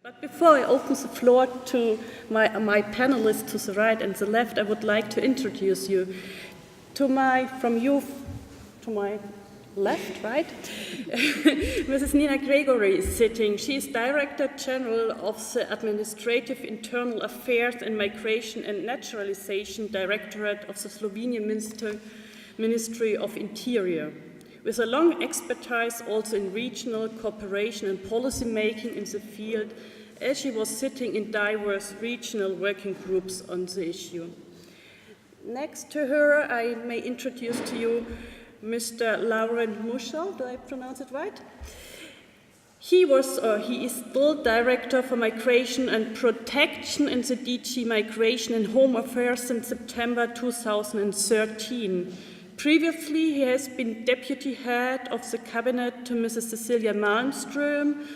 But before I open the floor to my panelists to the right and the left, I would like to introduce you to my left, right? Mrs. Nina Gregori is sitting. She is Director General of the Administrative Internal Affairs and Migration and Naturalization Directorate of the Slovenian Ministry of Interior, with a long expertise also in regional cooperation and policy making in the field, as she was sitting in diverse regional working groups on the issue. Next to her, I may introduce to you Mr. Laurent Muschel. Do I pronounce it right? He is still Director for Migration and Protection in the DG Migration and Home Affairs since September 2013. Previously, he has been Deputy Head of the Cabinet to Mrs. Cecilia Malmström,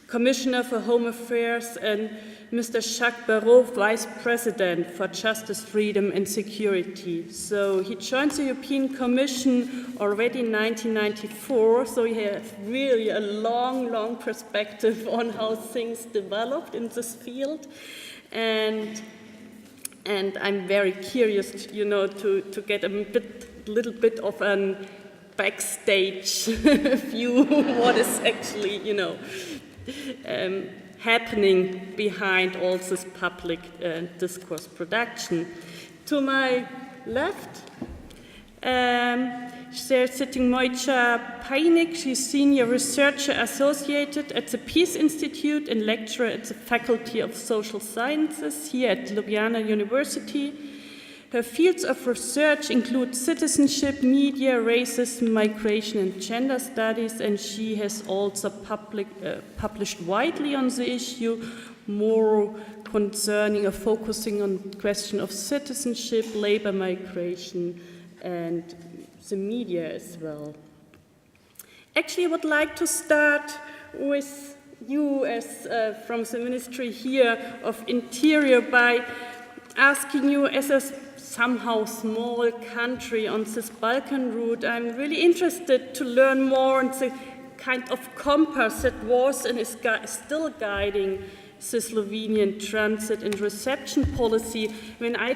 Commissioner for Home Affairs, and Mr. Jacques Barrot, Vice President for Justice, Freedom and Security. So he joined the European Commission already in 1994, so he has really a long perspective on how things developed in this field. And I'm very curious, to get a little bit of a backstage view what is actually, happening behind all this public discourse production. To my left, there's sitting Mojca Pajnik. She's Senior Researcher Associated at the Peace Institute and lecturer at the Faculty of Social Sciences here at Ljubljana University. Her fields of research include citizenship, media, racism, migration, and gender studies, and she has also published widely on the issue, more concerning or focusing on the question of citizenship, labor migration, and the media as well. Actually, I would like to start with you as from the Ministry here of Interior by asking you, as a somehow small country on this Balkan route, I'm really interested to learn more on the kind of compass that was and is still guiding the Slovenian transit and reception policy. When I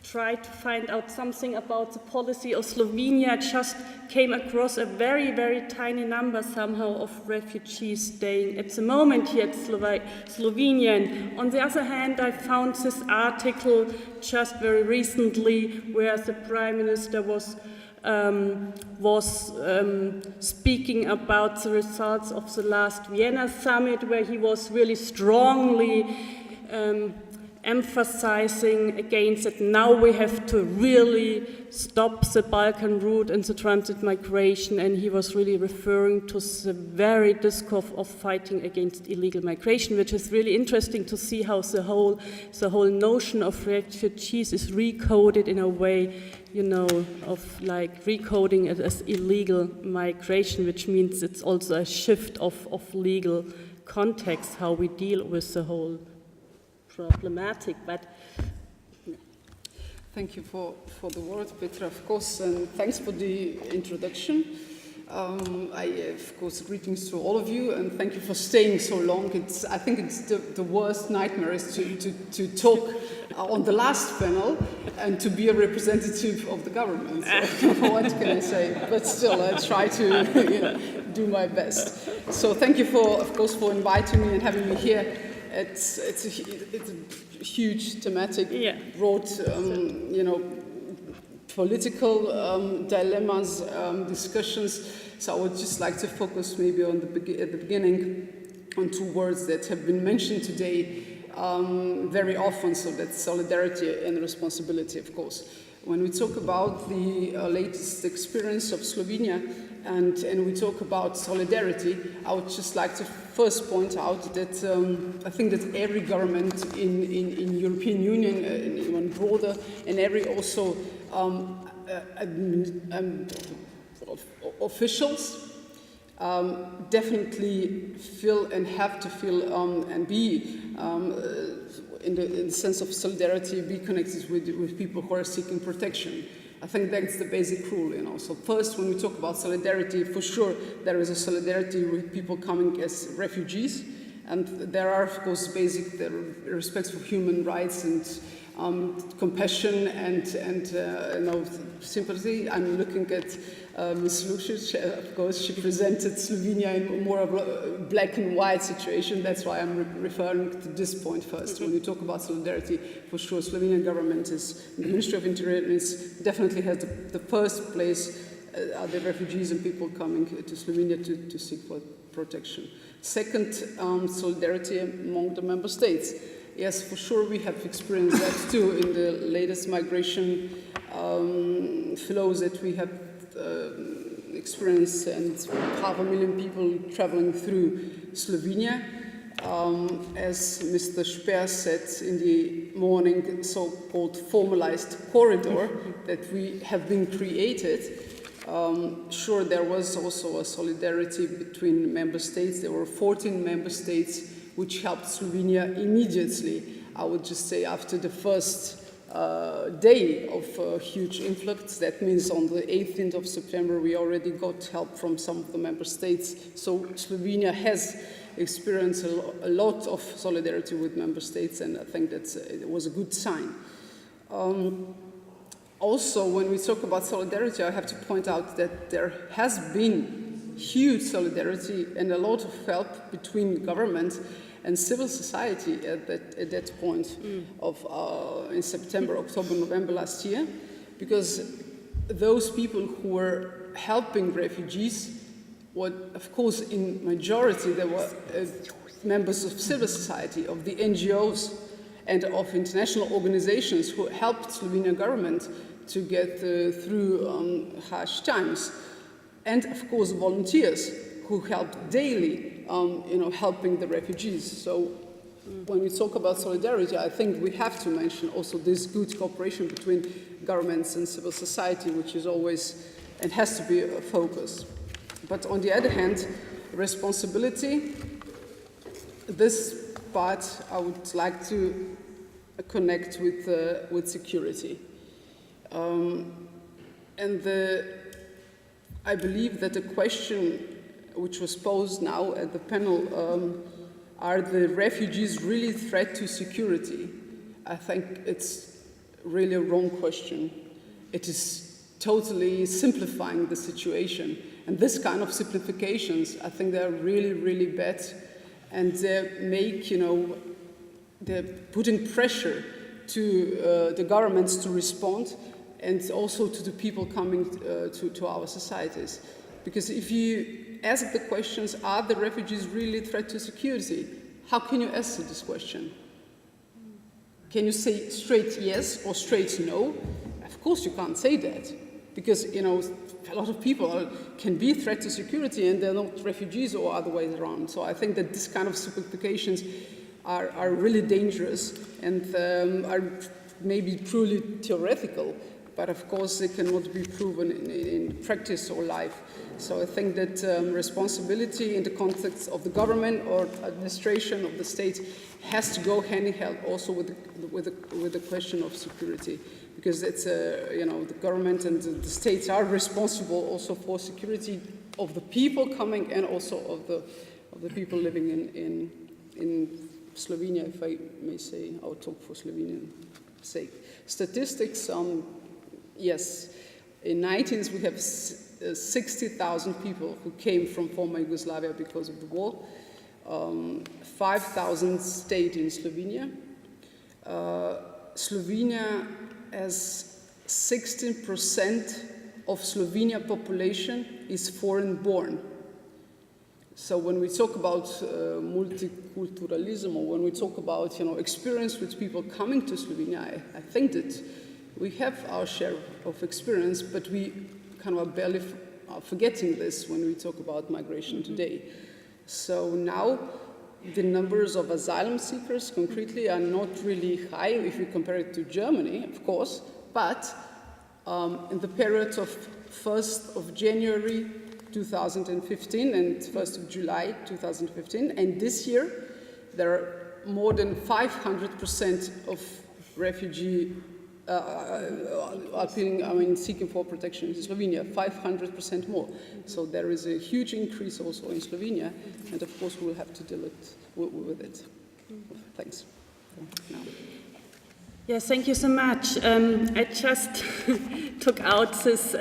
tried to find out something about the policy of Slovenia, I just came across a very tiny number somehow of refugees staying at the moment here at Slovenia. And on the other hand, I found this article just very recently where the Prime Minister was speaking about the results of the last Vienna summit, where he was really strongly emphasizing against that now we have to really stop the Balkan route and the transit migration, and he was really referring to the very discourse of fighting against illegal migration, which is really interesting to see how the whole notion of refugees is recoded in a way, of like recoding it as illegal migration, which means it's also a shift of legal context, how we deal with the whole problematic. But thank you for the words, Petra, of course, and thanks for the introduction. Of course, greetings to all of you, and thank you for staying so long. I think it's the worst nightmare is to talk on the last panel and to be a representative of the government. So, what can I say? But still, I try to do my best. So thank you of course, for inviting me and having me here. It's a huge thematic, broad, political dilemmas, discussions. So I would just like to focus maybe on at the beginning on two words that have been mentioned today very often. So that's solidarity and responsibility, of course. When we talk about the latest experience of Slovenia and we talk about solidarity, I would just like to first point out that I think that every government in European Union, and even broader, and every also officials definitely feel and have to feel and be in the sense of solidarity, be connected with people who are seeking protection. I think that's the basic rule, So first, when we talk about solidarity, for sure, there is a solidarity with people coming as refugees, And there are, of course, basic respect for human rights and compassion and sympathy. I'm looking at Ms. Lucic, of course, she presented Slovenia in more of a black and white situation. That's why I'm referring to this point first. When you talk about solidarity, for sure, Slovenian government is, the Ministry of Interior definitely has the first place are the refugees and people coming to Slovenia to seek for protection. Second, solidarity among the member states. Yes, for sure, we have experienced that too in the latest migration flows that we have experienced, and 500,000 people traveling through Slovenia. As Mr. Speer said in the morning, so-called formalized corridor that we have been created. Sure, there was also a solidarity between member states. There were 14 member states which helped Slovenia immediately. I would just say after the first day of huge influx. That means on the 18th of September we already got help from some of the member states. So Slovenia has experienced a lot of solidarity with member states, and I think it was a good sign. Also, when we talk about solidarity, I have to point out that there has been huge solidarity and a lot of help between government and civil society at that point in September, October, November last year, because those people who were helping refugees, of course, in majority, there were members of civil society, of the NGOs, and of international organizations who helped Slovenian government to get through harsh times, and of course volunteers who helped daily, helping the refugees. So when we talk about solidarity, I think we have to mention also this good cooperation between governments and civil society, which is always and has to be a focus. But on the other hand, responsibility, this part I would like to connect with security. I believe that the question which was posed now at the panel, are the refugees really a threat to security? I think it's really a wrong question. It is totally simplifying the situation. And this kind of simplifications, I think they're really, really bad. And they make, they're putting pressure to the governments to respond, and also to the people coming to our societies. Because if you ask the questions, are the refugees really a threat to security? How can you answer this question? Can you say straight yes or straight no? Of course you can't say that. Because, a lot of people can be a threat to security and they're not refugees or other ways around. So I think that this kind of simplifications are really dangerous and are maybe truly theoretical, but of course they cannot be proven in practice or life. So I think that responsibility in the context of the government or administration of the state has to go hand in hand also with the question of security, because it's the government and the states are responsible also for security of the people coming and also of the people living in Slovenia, if I may say. I'll talk for Slovenian sake. Statistics. Yes, in 19th we have 60,000 people who came from former Yugoslavia because of the war. 5,000 stayed in Slovenia. Slovenia has 16% of Slovenia population is foreign born. So when we talk about multiculturalism, or when we talk about experience with people coming to Slovenia, I think that we have our share of experience, but we kind of are barely forgetting this when we talk about migration today. So now the numbers of asylum seekers concretely are not really high if we compare it to Germany, of course, but in the period of 1st of January 2015 and 1st of July 2015, and this year there are more than 500% of refugee seeking for protection in Slovenia, 500% more. So there is a huge increase also in Slovenia, and of course we will have to deal with it. Thanks. No. Yes, thank you so much. I just took out this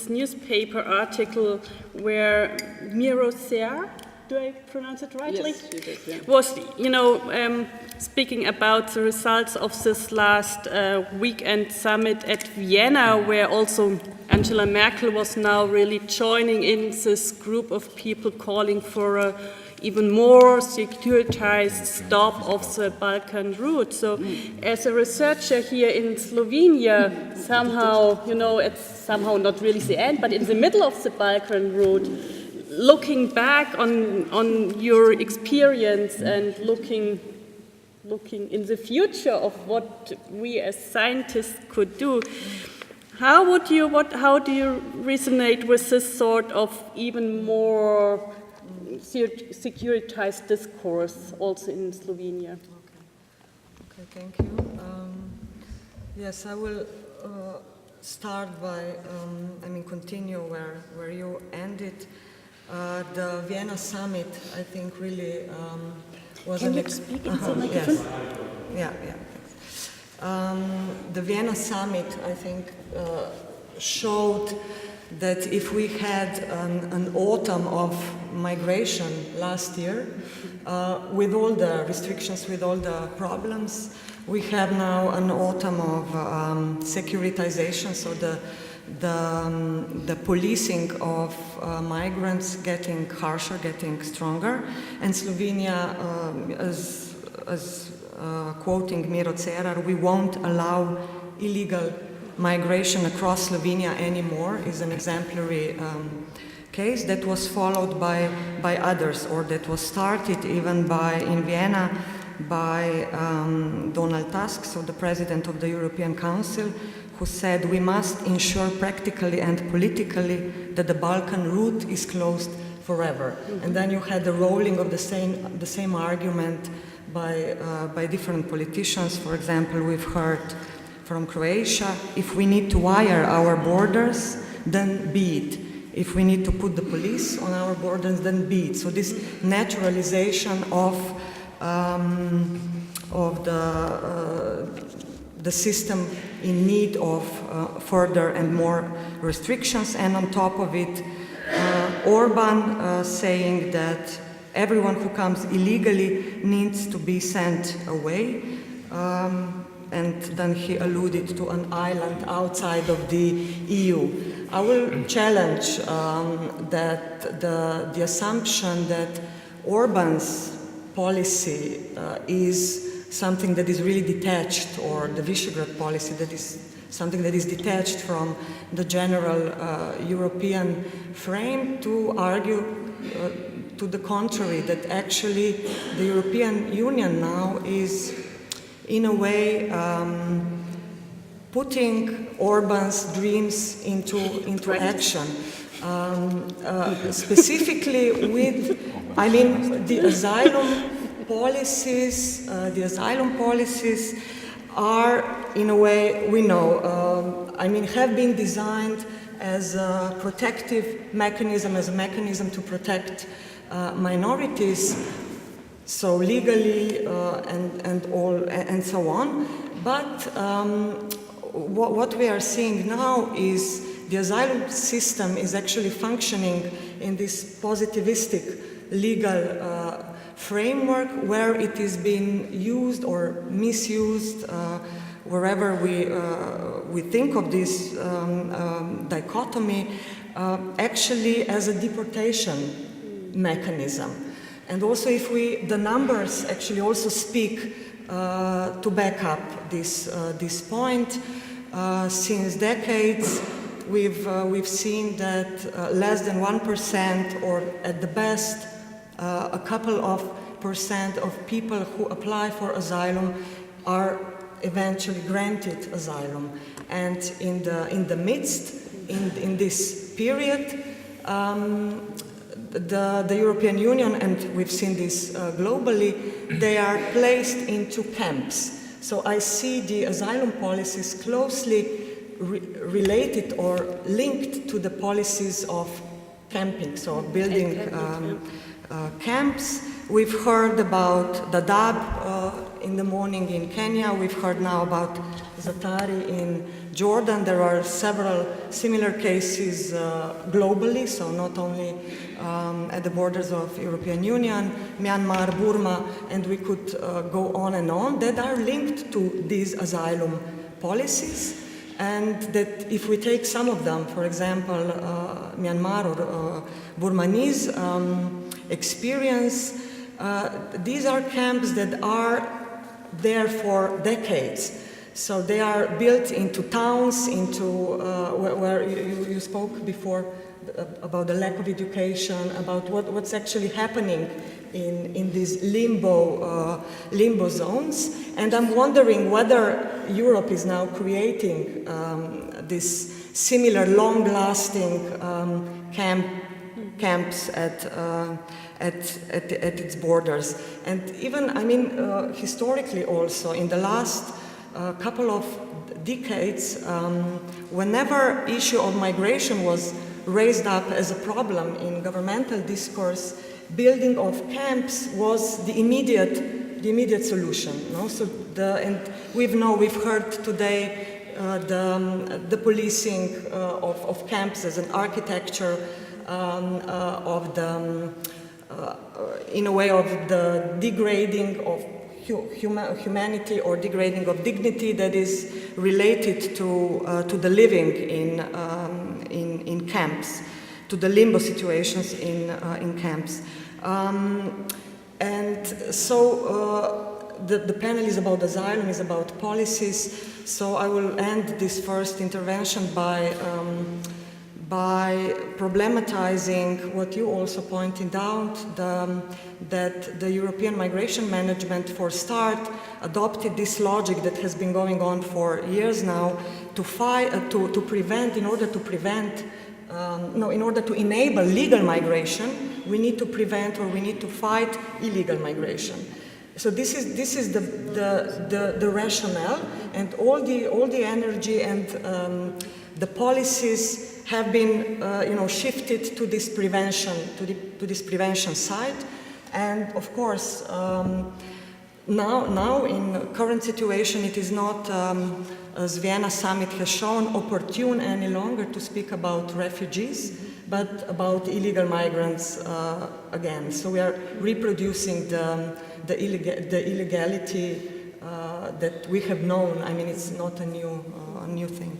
newspaper article where Mojca, do I pronounce it rightly? Yes, you did, yeah. Was, speaking about the results of this last weekend summit at Vienna, where also Angela Merkel was now really joining in this group of people calling for a even more securitized stop of the Balkan route. So as a researcher here in Slovenia, somehow, it's somehow not really the end, but in the middle of the Balkan route, looking back on your experience and looking in the future of what we as scientists could do, how do you resonate with this sort of even more securitized discourse also in Slovenia? Okay, thank you. Yes, I will start by, continue where you ended. The Vienna summit, I think, really was Can you speak into the microphone? Yes. The Vienna summit, I think, showed that if we had an autumn of migration last year, with all the restrictions, with all the problems, we have now an autumn of securitization, so the policing of migrants getting harsher, getting stronger, and Slovenia, as quoting Miro Cerar, we won't allow illegal migration across Slovenia anymore, is an exemplary case that was followed by others, or that was started even in Vienna by Donald Tusk, so the president of the European Council, who said we must ensure practically and politically that the Balkan route is closed forever. And then you had the rolling of the same argument by different politicians. For example, we've heard from Croatia, if we need to wire our borders, then be it. If we need to put the police on our borders, then be it. So this naturalization of the system in need of further and more restrictions, and on top of it, Orban saying that everyone who comes illegally needs to be sent away. And then he alluded to an island outside of the EU. I will challenge that the assumption that Orban's policy is something that is really detached, or the Visegrad policy that is something that is detached from the general European frame, to argue to the contrary, that actually the European Union now is in a way putting Orban's dreams into action. Specifically with, the asylum policies are, in a way, we know, have been designed as a protective mechanism, as a mechanism to protect minorities, so legally and so on. But what we are seeing now is the asylum system is actually functioning in this positivistic legal framework, where it is being used or misused wherever we think of this dichotomy, actually as a deportation mechanism. And also, the numbers actually also speak to back up this point. Since decades, we've seen that less than 1%, or at the best, a couple of percent of people who apply for asylum are eventually granted asylum. And in the midst, in this period, the European Union, and we've seen this globally, they are placed into camps. So I see the asylum policies closely related or linked to the policies of camping, so building camps. We've heard about Dadaab in the morning in Kenya. We've heard now about Zatari in Jordan. There are several similar cases globally, so not only at the borders of European Union, Myanmar, Burma, and we could go on, that are linked to these asylum policies. And that if we take some of them, for example, Myanmar or Burmese experience, these are camps that are there for decades. So they are built into towns, into where you spoke before about the lack of education, about what's actually happening in these limbo zones. And I'm wondering whether Europe is now creating this similar long-lasting camps at its borders. And even, I mean, historically also, in the last couple of decades, whenever issue of migration was raised up as a problem in governmental discourse, building of camps was the immediate solution. No? So and we've heard today the policing of camps as an architecture of the in a way of the degrading of humanity or degrading of dignity that is related to the living in camps, to the limbo situations in camps. And so the panel is about asylum, is about policies. So I will end this first intervention by problematizing what you also pointed out, that the European migration management, for start, adopted this logic that has been going on for years now to prevent, in order to enable legal migration, we need to prevent or we need to fight illegal migration. So this is the rationale, and all the energy and the policies have been shifted to this prevention side. And of course, now in current situation, it is not, as Vienna summit has shown, opportune any longer to speak about refugees, but about illegal migrants again. So we are reproducing the illegality that we have known. I mean, it's not a new thing.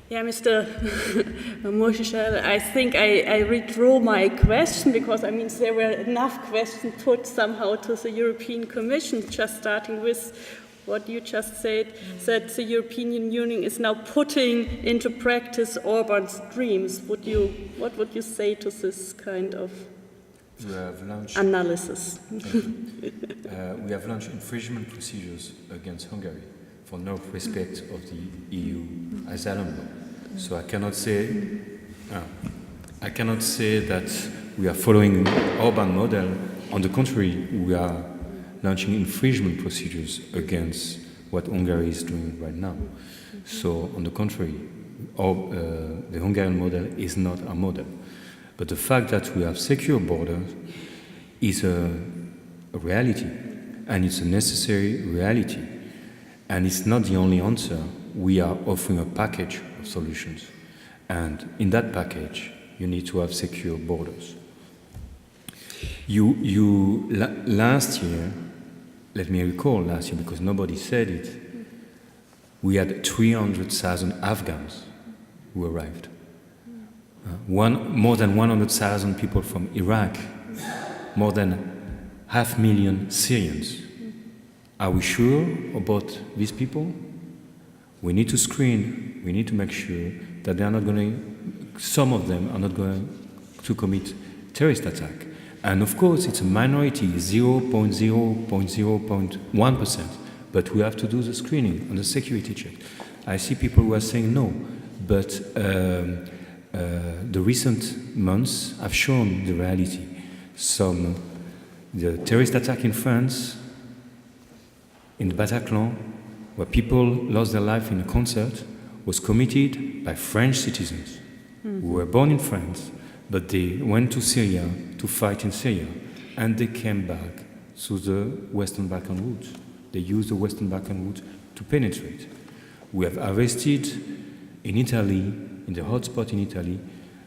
Yeah, Mr. Muschel, I think I withdraw my question because I mean there were enough questions put somehow to the European Commission, just starting with what you just said, that the European Union is now putting into practice Orban's dreams. What would you say to this kind of analysis? We have launched infringement procedures against Hungary for no respect of the EU asylum law. So I cannot say that we are following Orban model. On the contrary, we are launching infringement procedures against what Hungary is doing right now. So on the contrary, the Hungarian model is not our model. But the fact that we have secure borders is a reality, and it's a necessary reality. And it's not the only answer. We are offering a package of solutions. And in that package, you need to have secure borders. Last year, let me recall last year, because nobody said it, we had 300,000 Afghans who arrived. More than 100,000 people from Iraq, more than 500,000 Syrians. Are we sure about these people? We need to screen, we need to make sure that they are not some of them are not going to commit terrorist attack. And of course, it's a minority, 0.1%, but we have to do the screening and the security check. I see people who are saying no, but the recent months have shown the reality. The terrorist attack in France in the Bataclan, where people lost their life in a concert, was committed by French citizens who were born in France, but they went to Syria to fight in Syria, and they came back through the Western Balkan route. They used the Western Balkan route to penetrate. We have arrested in Italy, in the hotspot in Italy,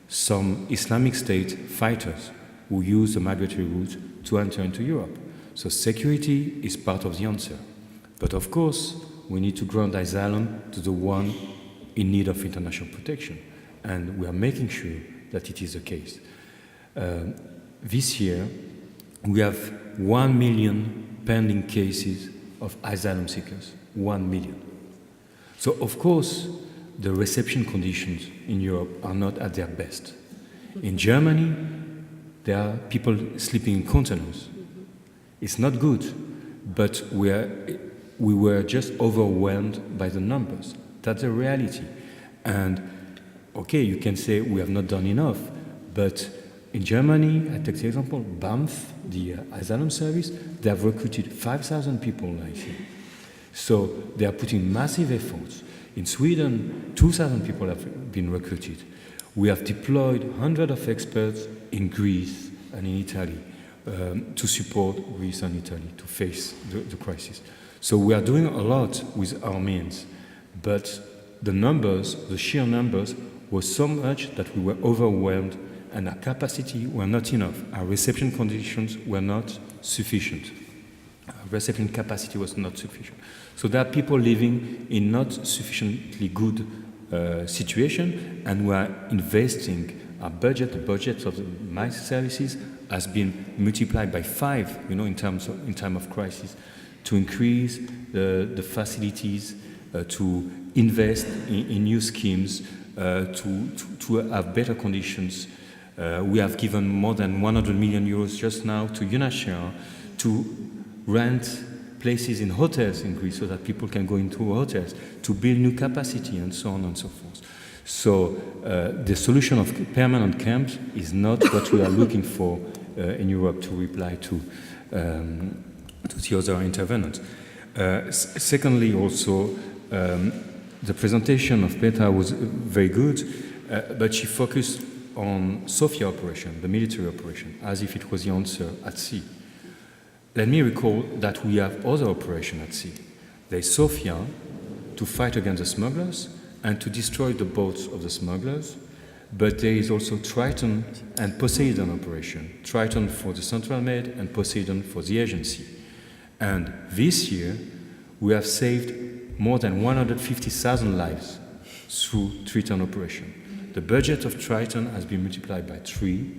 some Islamic State fighters who use the migratory route to enter into Europe. So security is part of the answer. But of course, we need to grant asylum to the one in need of international protection. And we are making sure that it is the case. This year, we have 1 million pending cases of asylum seekers. 1 million. So of course, the reception conditions in Europe are not at their best. In Germany, there are people sleeping in containers. It's not good, but we were just overwhelmed by the numbers. That's the reality. And okay, you can say we have not done enough, but in Germany, I take the example, BAMF, the asylum service, they have recruited 5,000 people, I think. So they are putting massive efforts. In Sweden, 2,000 people have been recruited. We have deployed hundreds of experts in Greece and in Italy to support Greece and Italy to face the crisis. So we are doing a lot with our means, but the numbers, the sheer numbers, was so much that we were overwhelmed and our capacity were not enough. Our reception conditions were not sufficient. Our reception capacity was not sufficient. So there are people living in not sufficiently good situation, and we are investing our budget. The budget of the MICE services has been multiplied by 5, in time of crisis, to increase the facilities, to invest in new schemes, to have better conditions. We have given more than 100 million euros just now to UNHCR to rent places in hotels in Greece so that people can go into hotels, to build new capacity and so on and so forth. So the solution of permanent camps is not what we are looking for in Europe, to reply to the other intervenants. Secondly, also, the presentation of Petra was very good, but she focused on Sofia operation, the military operation, as if it was the answer at sea. Let me recall that we have other operations at sea. There is Sofia to fight against the smugglers and to destroy the boats of the smugglers, but there is also Triton and Poseidon operation. Triton for the Central Med and Poseidon for the agency. And this year, we have saved more than 150,000 lives through Triton operation. The budget of Triton has been multiplied by 3,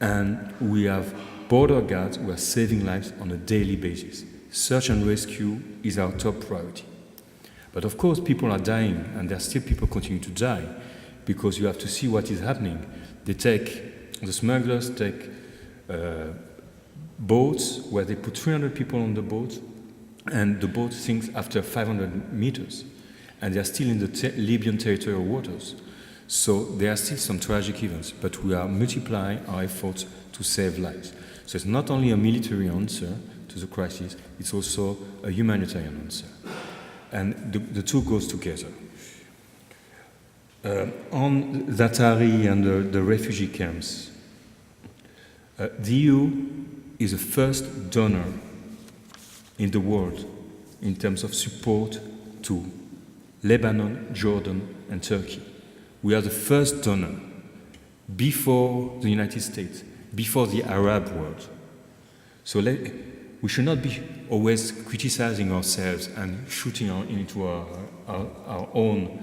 and we have border guards who are saving lives on a daily basis. Search and rescue is our top priority. But of course, people are dying, and there are still people continuing to die, because you have to see what is happening. The smugglers take boats where they put 300 people on the boat, and the boat sinks after 500 meters, and they are still in the Libyan territorial waters. So there are still some tragic events, but we are multiplying our efforts to save lives. So it's not only a military answer to the crisis, it's also a humanitarian answer. And the two goes together. On Zatari and the refugee camps, the EU is the first donor in the world in terms of support to Lebanon, Jordan, and Turkey. We are the first donor before the United States, before the Arab world. So we should not be always criticizing ourselves and shooting into our own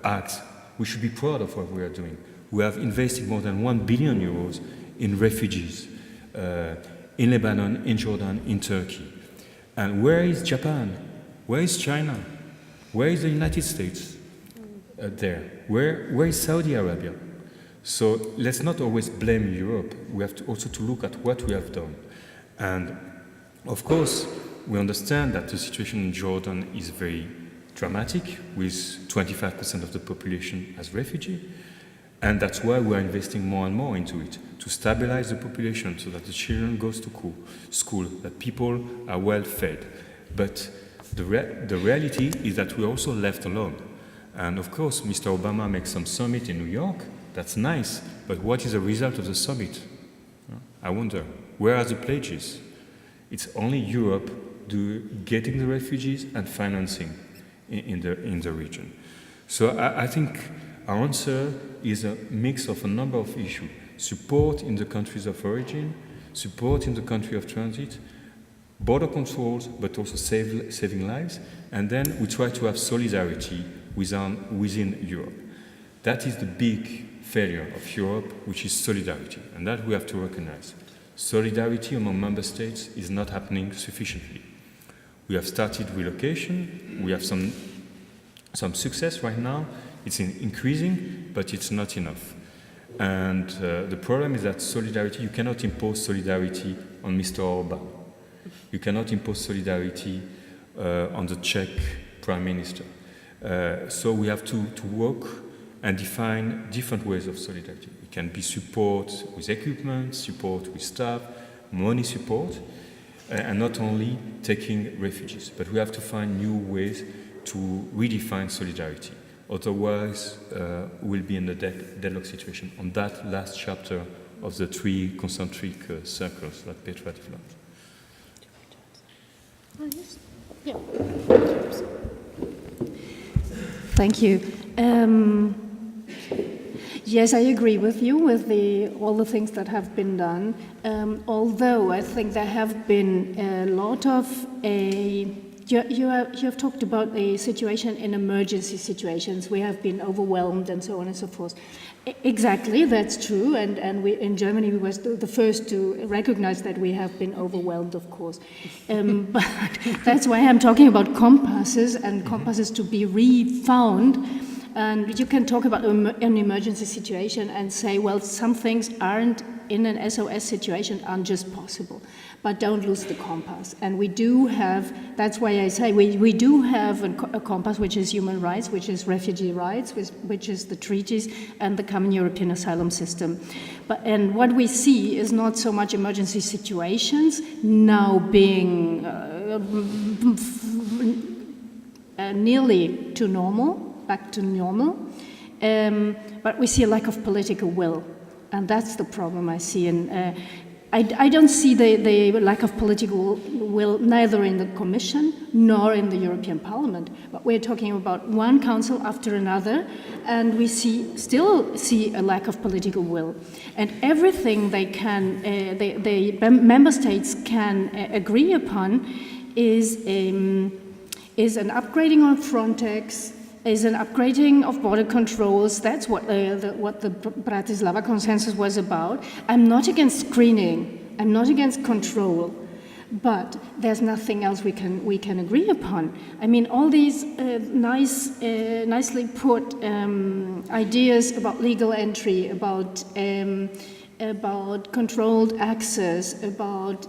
acts. We should be proud of what we are doing. We have invested more than 1 billion euros in refugees in Lebanon, in Jordan, in Turkey. And where is Japan? Where is China? Where is the United States? There. Where is Saudi Arabia? So let's not always blame Europe. We have to also to look at what we have done. And of course, we understand that the situation in Jordan is very dramatic, with 25% of the population as refugee. And that's why we are investing more and more into it, to stabilize the population so that the children go to school, that people are well fed. But the reality is that we're also left alone. And of course, Mr. Obama makes some summit in New York. That's nice. But what is the result of the summit? I wonder, where are the pledges? It's only Europe getting the refugees and financing in the region. So I think our answer is a mix of a number of issues. Support in the countries of origin, support in the country of transit, border controls, but also saving lives, and then we try to have solidarity within Europe. That is the big failure of Europe, which is solidarity, and that we have to recognize. Solidarity among member states is not happening sufficiently. We have started relocation, we have some success right now, it's increasing, but it's not enough. And the problem is that solidarity, you cannot impose solidarity on Mr. Orban. You cannot impose solidarity on the Czech Prime Minister. So we have to work and define different ways of solidarity. It can be support with equipment, support with staff, money support, and not only taking refugees. But we have to find new ways to redefine solidarity. Otherwise, we'll be in a deadlock situation on that last chapter of the 3 concentric circles that Petra developed. Yeah. Thank you. Yes, I agree with you with all the things that have been done. Although I think there have been a lot of you have talked about the situation in emergency situations. We have been overwhelmed and so on and so forth. Exactly, that's true. And we in Germany we were the first to recognize that we have been overwhelmed, of course. But that's why I'm talking about compasses and compasses to be refound. And you can talk about an emergency situation and say, well, some things aren't in an SOS situation aren't just possible, but don't lose the compass. And we do have, that's why I say we do have a compass, which is human rights, which is refugee rights, which is the treaties and the common European asylum system. And what we see is not so much emergency situations now being nearly to normal, back to normal, but we see a lack of political will, and that's the problem I see. And I don't see the lack of political will neither in the Commission nor in the European Parliament, but we're talking about one council after another, and we still see a lack of political will. And everything they can, the member states can agree upon is an upgrading of Frontex, is an upgrading of border controls. That's what the Bratislava consensus was about. I'm not against screening. I'm not against control, but there's nothing else we can agree upon. I mean, all these nicely put ideas about legal entry, about controlled access, about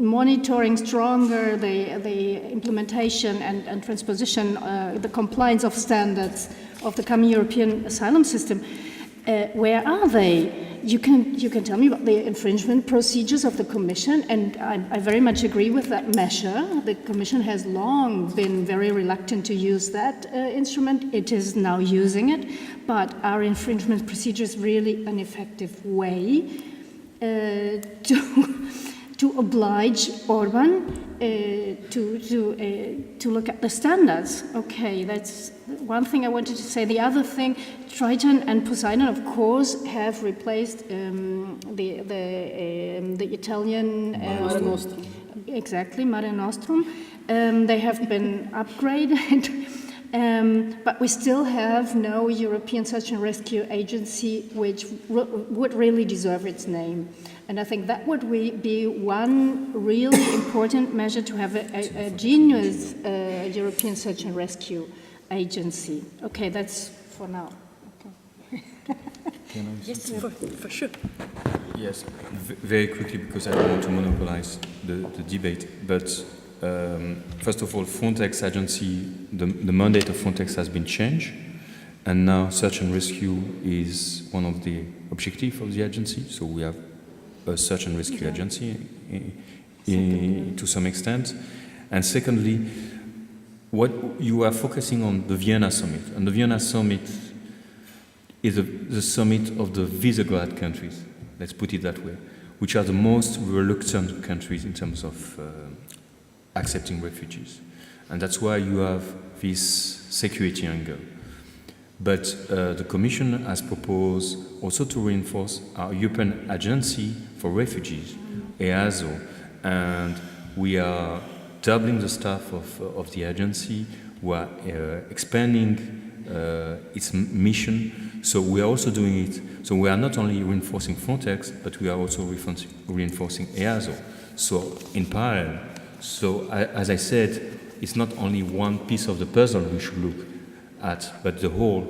monitoring stronger the implementation and transposition, the compliance of standards of the common European asylum system. Where are they? You can tell me about the infringement procedures of the Commission, and I very much agree with that measure. The Commission has long been very reluctant to use that instrument. It is now using it, but are infringement procedures really an effective way to oblige Orban to look at the standards? Okay, that's one thing I wanted to say. The other thing, Triton and Poseidon, of course, have replaced the Italian Mare Nostrum. Exactly, Mare Nostrum. They have been upgraded. But we still have no European Search and Rescue Agency which would really deserve its name. And I think that would be one really important measure to have a genuine European Search and Rescue Agency. Okay, that's for now. Okay. Yes, for sure. Yes, very quickly, because I don't want to monopolize the debate, but first of all, Frontex agency, the mandate of Frontex has been changed, and now search and rescue is one of the objectives of the agency. So we have a search and rescue agency to some extent, And secondly, what you are focusing on the Vienna summit, and the Vienna summit is the summit of the Visegrad countries, let's put it that way, which are the most reluctant countries in terms of accepting refugees. And that's why you have this security angle. But the Commission has proposed also to reinforce our European Agency for Refugees, EASO, and we are doubling the staff of the agency. We are expanding its mission, so we are also doing it. So we are not only reinforcing Frontex, but we are also reinforcing EASO. So in parallel, so as I said, it's not only one piece of the puzzle we should look at, but the whole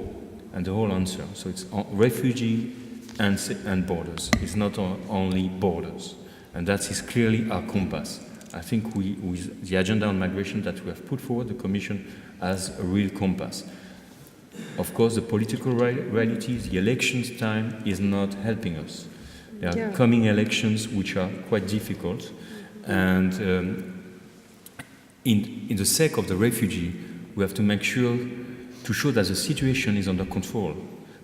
answer. So it's refugee and borders. It's not only borders, and that is clearly our compass. I think with the agenda on migration that we have put forward, the Commission has a real compass. Of course, the political reality, the elections time is not helping us. There are coming elections which are quite difficult, and in the sake of the refugee, we have to make sure to show that the situation is under control,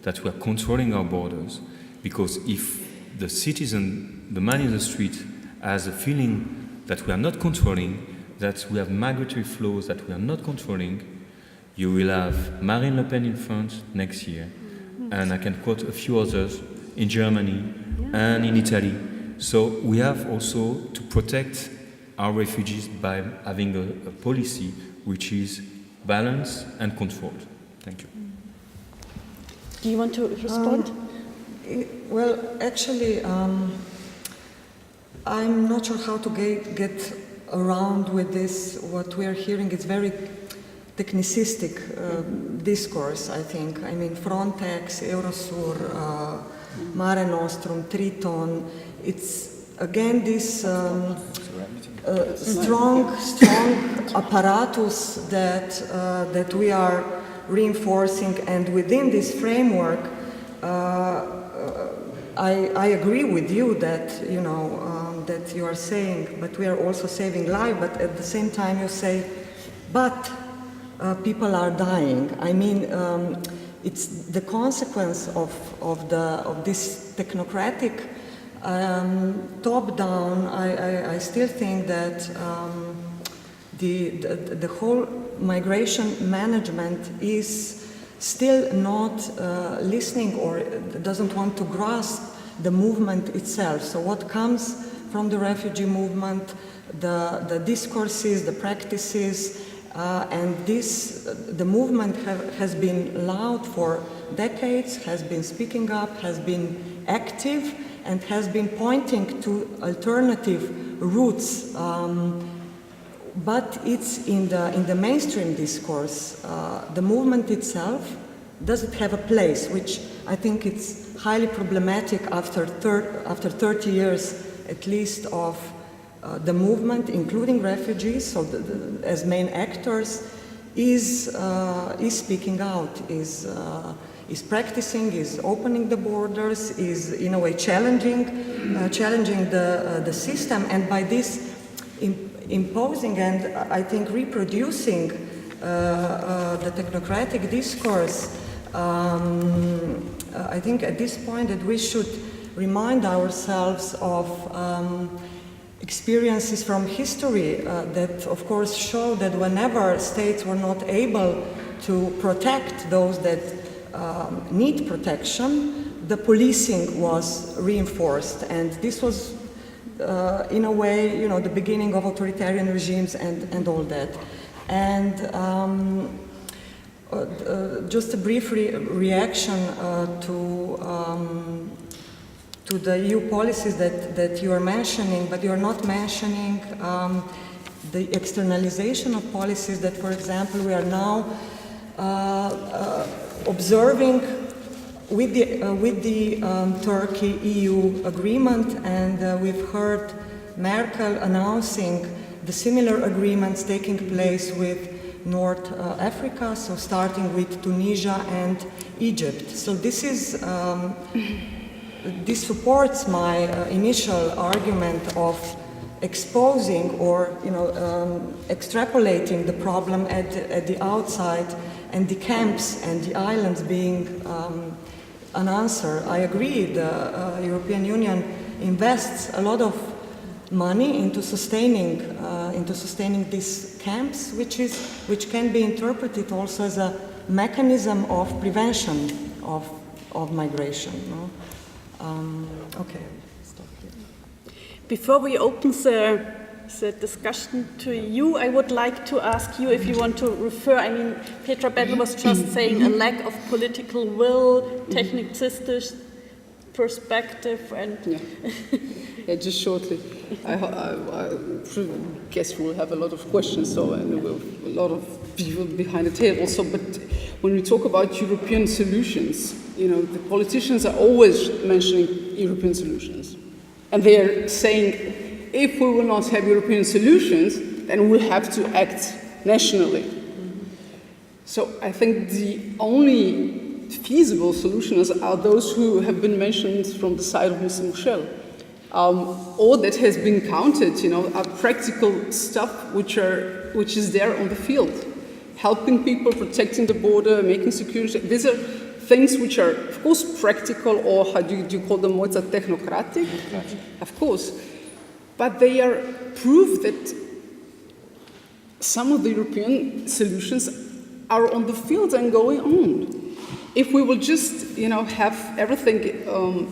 that we are controlling our borders, because if the citizen, the man in the street, has a feeling that we are not controlling, that we have migratory flows that we are not controlling, you will have Marine Le Pen in France next year, and I can quote a few others in Germany and in Italy. So we have also to protect our refugees by having a policy which is balanced and controlled. Thank you. Do you want to respond? Well, actually, I'm not sure how to get around with this. What we are hearing is very technicistic discourse, I think. I mean, Frontex, Eurosur, Mare Nostrum, Triton, it's again this strong apparatus that we are reinforcing, and within this framework, I agree with you that that you are saying, but we are also saving lives. But at the same time, you say, but people are dying. I mean, it's the consequence of this technocratic top-down. I still think that the whole migration management is still not listening or doesn't want to grasp the movement itself. So what comes from the refugee movement, the discourses, the practices, and the movement has been loud for decades, has been speaking up, has been active, and has been pointing to alternative routes. But it's in the mainstream discourse. The movement itself doesn't have a place, which I think it's highly problematic after 30 years at least of the movement, including refugees, so as main actors, is speaking out, is practicing, is opening the borders, is in a way challenging the system, and by this imposing and I think reproducing the technocratic discourse. I think at this point that we should remind ourselves of experiences from history that of course show that whenever states were not able to protect those that need protection, the policing was reinforced, and this was in a way, the beginning of authoritarian regimes and all that. And just a brief reaction to the EU policies that you are mentioning, but you are not mentioning the externalization of policies that, for example, we are now observing with the Turkey-EU agreement, and we've heard Merkel announcing the similar agreements taking place with North Africa, so starting with Tunisia and Egypt. So this supports my initial argument of exposing or extrapolating the problem at the outside and the camps and the islands being an answer. I agree, the European Union invests a lot of money into sustaining these camps, which can be interpreted also as a mechanism of prevention of migration. No? Okay. Before we open the discussion to you, I would like to ask you if you want to refer, Petra Bendel was just saying a lack of political will, technicist perspective, and... Yeah, just shortly. I guess we'll have a lot of questions, and we'll have a lot of people behind the table. But when we talk about European solutions, the politicians are always mentioning European solutions. And they are saying, if we will not have European solutions, then we'll have to act nationally. So I think the only feasible solutions are those who have been mentioned from the side of Mr. Muschel. All that has been counted, are practical stuff which is there on the field. Helping people, protecting the border, making security. These are things which are, of course, practical, or how do you call them, Mojca, technocratic? Of course. But they are proof that some of the European solutions are on the field and going on. If we will just, have everything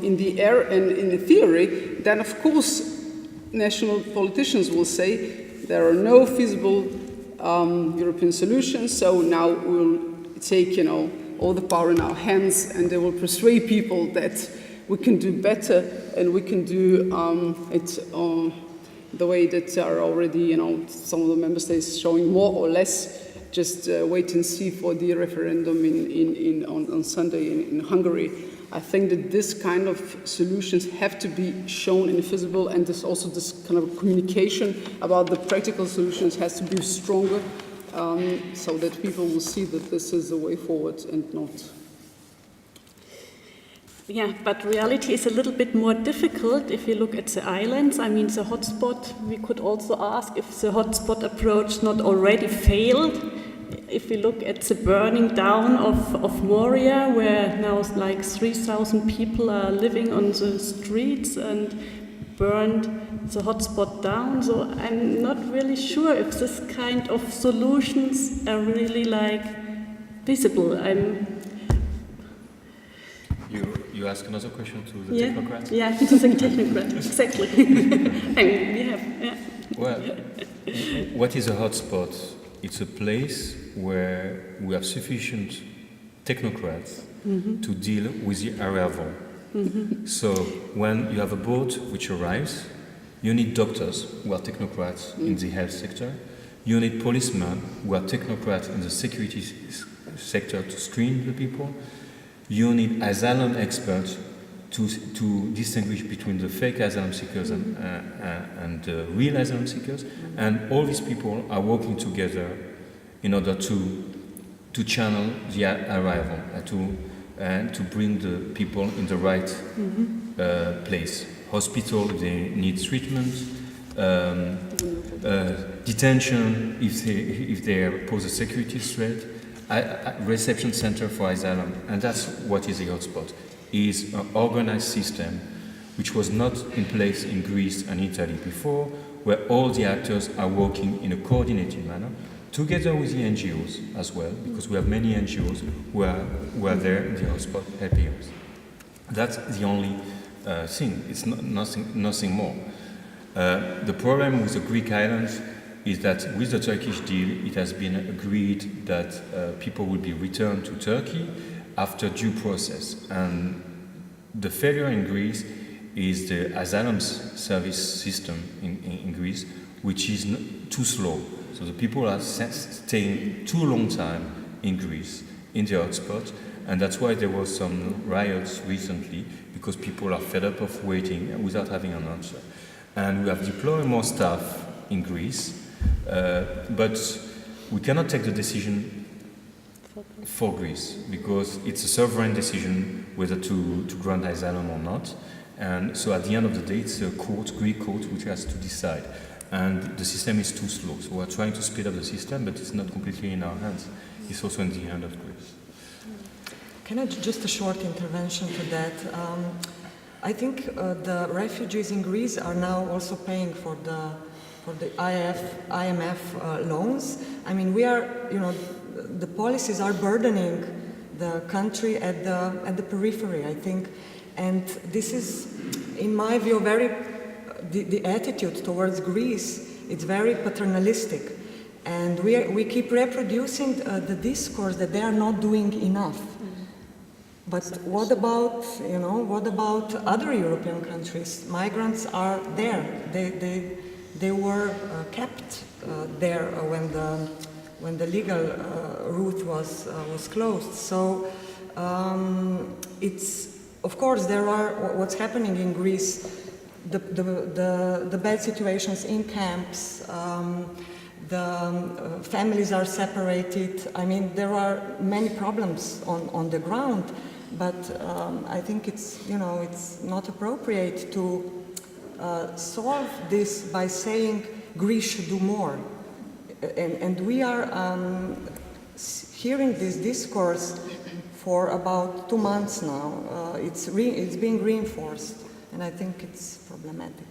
in the air and in the theory, then of course national politicians will say there are no feasible European solutions, so now we'll take, all the power in our hands, and they will persuade people that we can do better and we can do it the way that are already, some of the member states showing more or less. Just wait and see for the referendum on Sunday in Hungary. I think that this kind of solutions have to be shown and visible, and this kind of communication about the practical solutions has to be stronger, so that people will see that this is the way forward and not. Yeah, but reality is a little bit more difficult if you look at the islands. The hotspot, we could also ask if the hotspot approach not already failed. If we look at the burning down of Moria, where now like 3,000 people are living on the streets and burned the hotspot down. So I'm not really sure if this kind of solutions are really visible. You ask another question to the technocrat? Yeah, to the technocrat, exactly. We have, yeah. Well, what is a hotspot? It's a place where we have sufficient technocrats to deal with the arrival. So when you have a boat which arrives, you need doctors who are technocrats in the health sector. You need policemen who are technocrats in the security sector to screen the people. You need asylum experts to distinguish between the fake asylum seekers and the real asylum seekers. And all these people are working together in order to channel the arrival, to bring the people in the right place. Hospital, they need treatment. Detention, if they pose a security threat. Reception center for asylum, and that's what is the hotspot. Is an organized system which was not in place in Greece and Italy before, where all the actors are working in a coordinated manner, together with the NGOs as well, because we have many NGOs who are there in the hotspot helping us. That's the only thing. It's nothing more. The problem with the Greek islands is that with the Turkish deal, it has been agreed that people will be returned to Turkey after due process. And the failure in Greece is the asylum service system in Greece, which is too slow. So the people are staying too long time in Greece, in the hotspot, and that's why there was some riots recently, because people are fed up of waiting without having an answer. And we have deployed more staff in Greece, but we cannot take the decision for Greece, because it's a sovereign decision whether to grant asylum or not. And so at the end of the day, it's a court, Greek court, which has to decide. And the system is too slow. So we're trying to speed up the system, but it's not completely in our hands. It's also in the hand of Greece. Can I just a short intervention to that? I think the refugees in Greece are now also paying for the IMF loans. I mean, we are, the policies are burdening the country at the periphery, I think, and this is, in my view, the attitude towards Greece. It's very paternalistic, and we keep reproducing the discourse that they are not doing enough. But what about other European countries? Migrants are there. They were kept there when the legal route was closed. So it's, of course, there are what's happening in Greece, the bad situations in camps. The families are separated. I mean, there are many problems on the ground. But I think it's not appropriate to solve this by saying Greece should do more. And we are hearing this discourse for about 2 months now. It's being reinforced, and I think it's problematic.